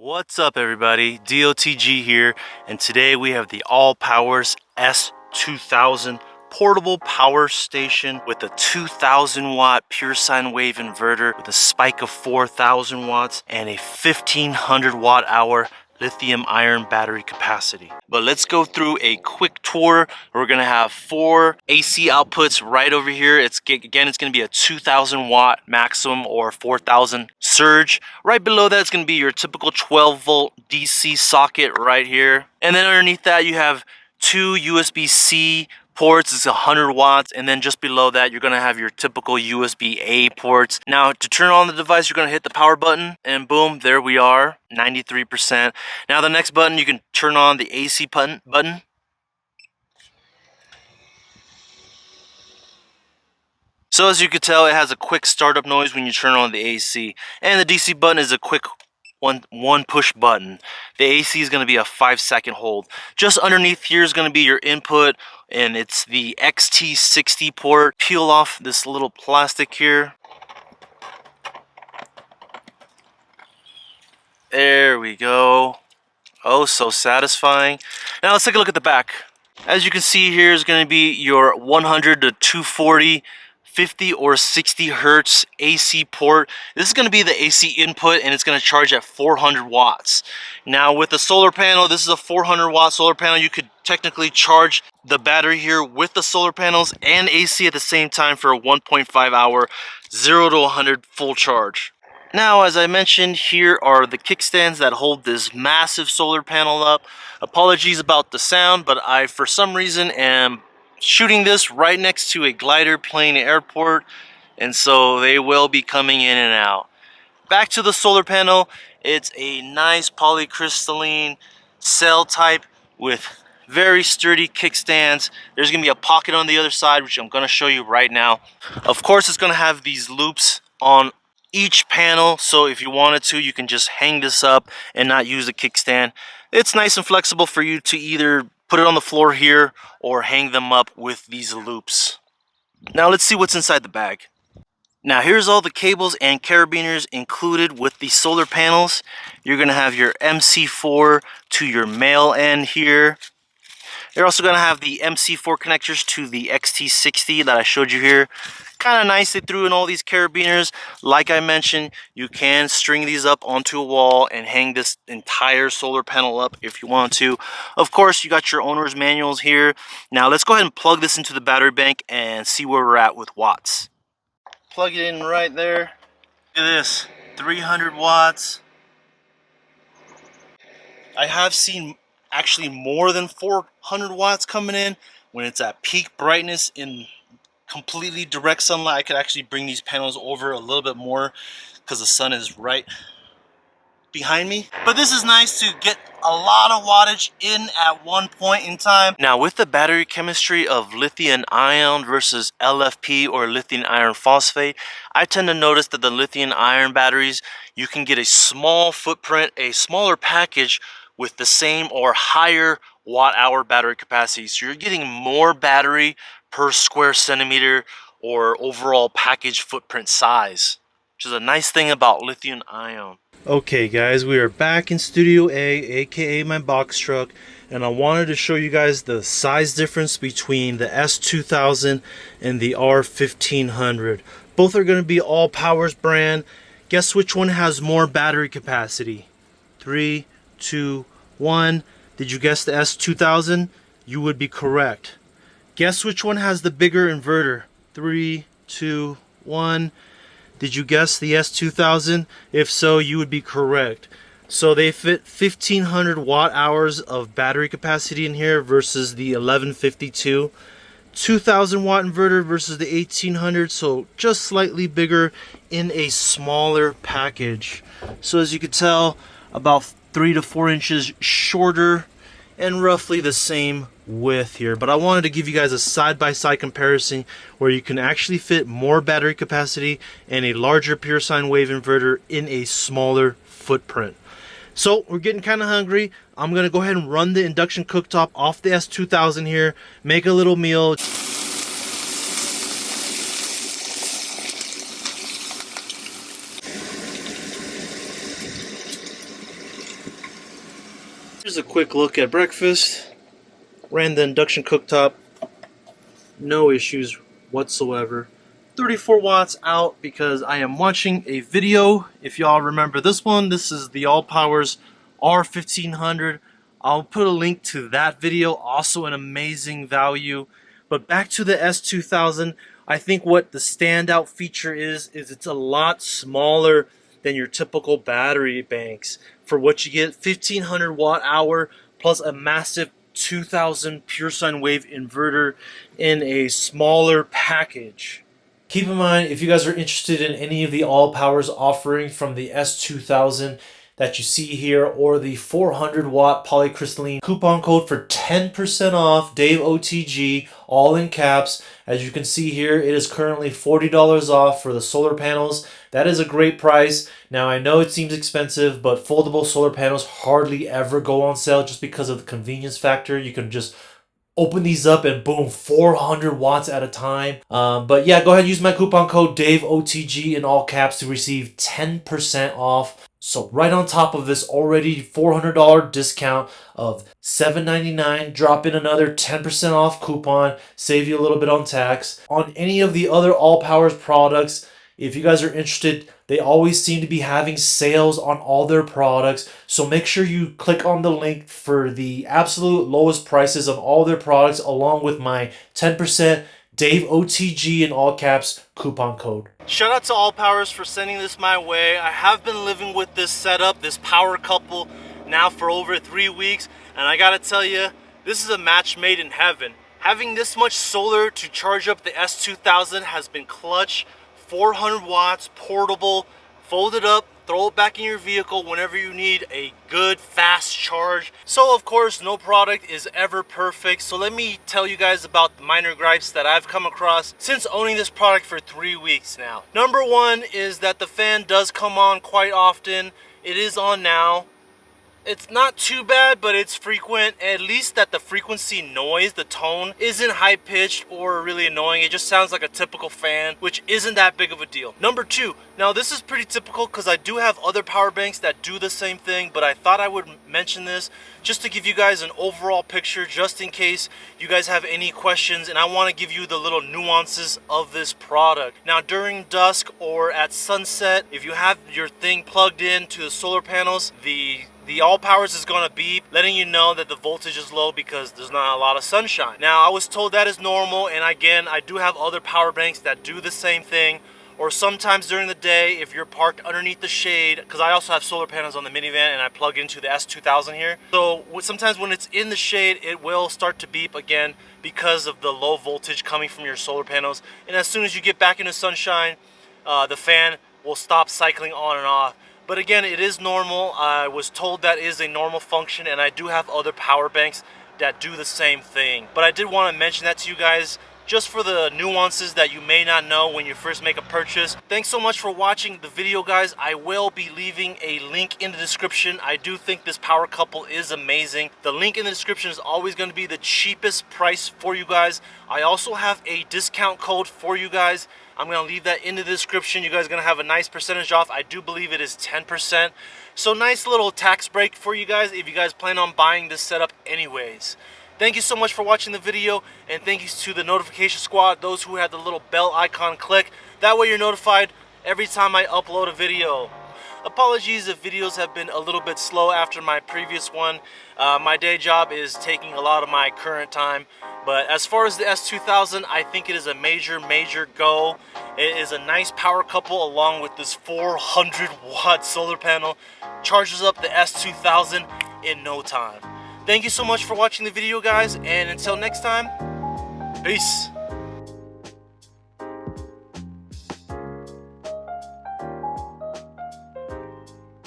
What's up everybody, DOTG here, and today we have the ALLPOWERS S2000 portable power station with a 2000 watt pure sine wave inverter with a spike of 4000 watts and a 1500 watt hour lithium ion battery capacity. But let's go through a quick tour. We're gonna have 4 AC outputs right over here. It's gonna be a 2000 watt maximum or 4000 surge. Right below that, it's gonna be your typical 12 volt DC socket right here. And then underneath that, you have 2 USB-C ports. It's 100 watts, and then just below that you're gonna have your typical USB-A ports. Now to turn on the device, you're gonna hit the power button, and boom, there we are, 93%. Now the next button, you can turn on the AC button. So as you can tell, it has a quick startup noise when you turn on the AC, and the DC button is a quick one push button. The AC is going to be a 5-second hold. Just underneath here is going to be your input, and it's the XT60 port. Peel off this little plastic here. There we go. Oh, so satisfying. Now let's take a look at the back. As you can see, here is going to be your 100 to 240 50 or 60 hertz AC port. This is going to be the AC input, and it's going to charge at 400 watts. Now with the solar panel, this is a 400 watt solar panel. You could technically charge the battery here with the solar panels and AC at the same time for a 1.5 hour 0 to 100 full charge. Now, as I mentioned, here are the kickstands that hold this massive solar panel up. Apologies about the sound, but I, for some reason, am shooting this right next to a glider plane airport, and so they will be coming in and out. Back to the solar panel, it's a nice polycrystalline cell type with very sturdy kickstands. There's going to be a pocket on the other side, which I'm going to show you right now. Of course, it's going to have these loops on each panel, so if you wanted to, you can just hang this up and not use the kickstand. It's nice and flexible for you to either put it on the floor here or hang them up with these loops. Now let's see what's inside the bag. Now here's all the cables and carabiners included with the solar panels. You're going to have your MC4 to your male end here. You're also going to have the MC4 connectors to the XT60 that I showed you here. Kind of nice, they threw in all these carabiners. Like I mentioned, you can string these up onto a wall and hang this entire solar panel up if you want to. Of course, you got your owner's manuals here. Now let's go ahead and plug this into the battery bank and see where we're at with watts. Plug it in right there. Look at this, 300 watts. I have seen actually more than 400 watts coming in when it's at peak brightness in completely direct sunlight. I could actually bring these panels over a little bit more because the sun is right behind me. But this is nice to get a lot of wattage in at one point in time. Now with the battery chemistry of lithium ion versus LFP or lithium iron phosphate, I tend to notice that the lithium iron batteries, you can get a small footprint, a smaller package with the same or higher watt hour battery capacity. So you're getting more battery per square centimeter or overall package footprint size, which is a nice thing about lithium ion. Okay guys, we are back in Studio A, aka my box truck, and I wanted to show you guys the size difference between the S2000 and the R1500. Both are going to be ALLPOWERS brand. Guess which one has more battery capacity? 3, 2, 1. Did you guess the S2000? You would be correct. Guess which one has the bigger inverter? 3, 2, 1. Did you guess the S2000? If so, you would be correct. So they fit 1500 watt hours of battery capacity in here versus the 1152. 2000 watt inverter versus the 1800, so just slightly bigger in a smaller package. So as you can tell, about 3 to 4 inches shorter and roughly the same width here. But I wanted to give you guys a side-by-side comparison where you can actually fit more battery capacity and a larger pure sine wave inverter in a smaller footprint. So we're getting kind of hungry. I'm going to go ahead and run the induction cooktop off the S2000 here, make a little meal. Here's a quick look at breakfast. Ran the induction cooktop. No issues whatsoever. 34 watts out because I am watching a video. If y'all remember this one, this is the ALLPOWERS R1500. I'll put a link to that video, also an amazing value. But back to the S2000, I think what the standout feature is it's a lot smaller than your typical battery banks. For what you get, 1500 watt hour plus a massive 2000 pure sine wave inverter in a smaller package. Keep in mind, if you guys are interested in any of the ALLPOWERS offering from the S2000 that you see here, or the 400 watt polycrystalline, coupon code for 10% off, Dave OTG, all in caps. As you can see here, it is currently $40 off for the solar panels. That is a great price. Now I know it seems expensive, but foldable solar panels hardly ever go on sale just because of the convenience factor. You can just open these up and boom, 400 watts at a time. But yeah, go ahead and use my coupon code DaveOTG in all caps to receive 10% off. So right on top of this already $400 discount of $7.99, drop in another 10% off coupon, save you a little bit on tax. On any of the other ALLPOWERS products, if you guys are interested, they always seem to be having sales on all their products. So make sure you click on the link for the absolute lowest prices on all their products, along with my 10% Dave OTG in all caps coupon code. Shout out to ALLPOWERS for sending this my way. I have been living with this setup, this power couple, now for over 3 weeks. And I gotta tell you, this is a match made in heaven. Having this much solar to charge up the S2000 has been clutch. 400 watts, portable, fold it up, throw it back in your vehicle whenever you need a good fast charge. So of course, no product is ever perfect. So let me tell you guys about the minor gripes that I've come across since owning this product for 3 weeks now. Number one is that the fan does come on quite often. It is on now. It's not too bad, but it's frequent. At least that the frequency noise, the tone, isn't high-pitched or really annoying. It just sounds like a typical fan, which isn't that big of a deal. Number two, now this is pretty typical because I do have other power banks that do the same thing, but I thought I would mention this just to give you guys an overall picture, just in case you guys have any questions, and I want to give you the little nuances of this product. Now during dusk or at sunset, if you have your thing plugged in to the solar panels, the ALLPOWERS is going to beep, letting you know that the voltage is low because there's not a lot of sunshine. Now, I was told that is normal, and again, I do have other power banks that do the same thing. Or sometimes during the day, if you're parked underneath the shade, because I also have solar panels on the minivan and I plug into the S2000 here. So sometimes when it's in the shade, it will start to beep again because of the low voltage coming from your solar panels. And as soon as you get back into sunshine, the fan will stop cycling on and off. But again, it is normal. I was told that is a normal function, and I do have other power banks that do the same thing. But I did want to mention that to you guys just for the nuances that you may not know when you first make a purchase. Thanks so much for watching the video, guys. I will be leaving a link in the description. I do think this power couple is amazing. The link in the description is always going to be the cheapest price for you guys. I also have a discount code for you guys. I'm going to leave that in the description. You guys are going to have a nice percentage off. I do believe it is 10%. So nice little tax break for you guys if you guys plan on buying this setup anyways. Thank you so much for watching the video, and thank you to the notification squad, those who had the little bell icon click. That way you're notified every time I upload a video. Apologies if videos have been a little bit slow after my previous one. My day job is taking a lot of my current time. But as far as the S2000, I think it is a major go. It is a nice power couple along with this 400 watt solar panel. Charges up the S2000 in no time. Thank you so much for watching the video, guys, and until next time, peace.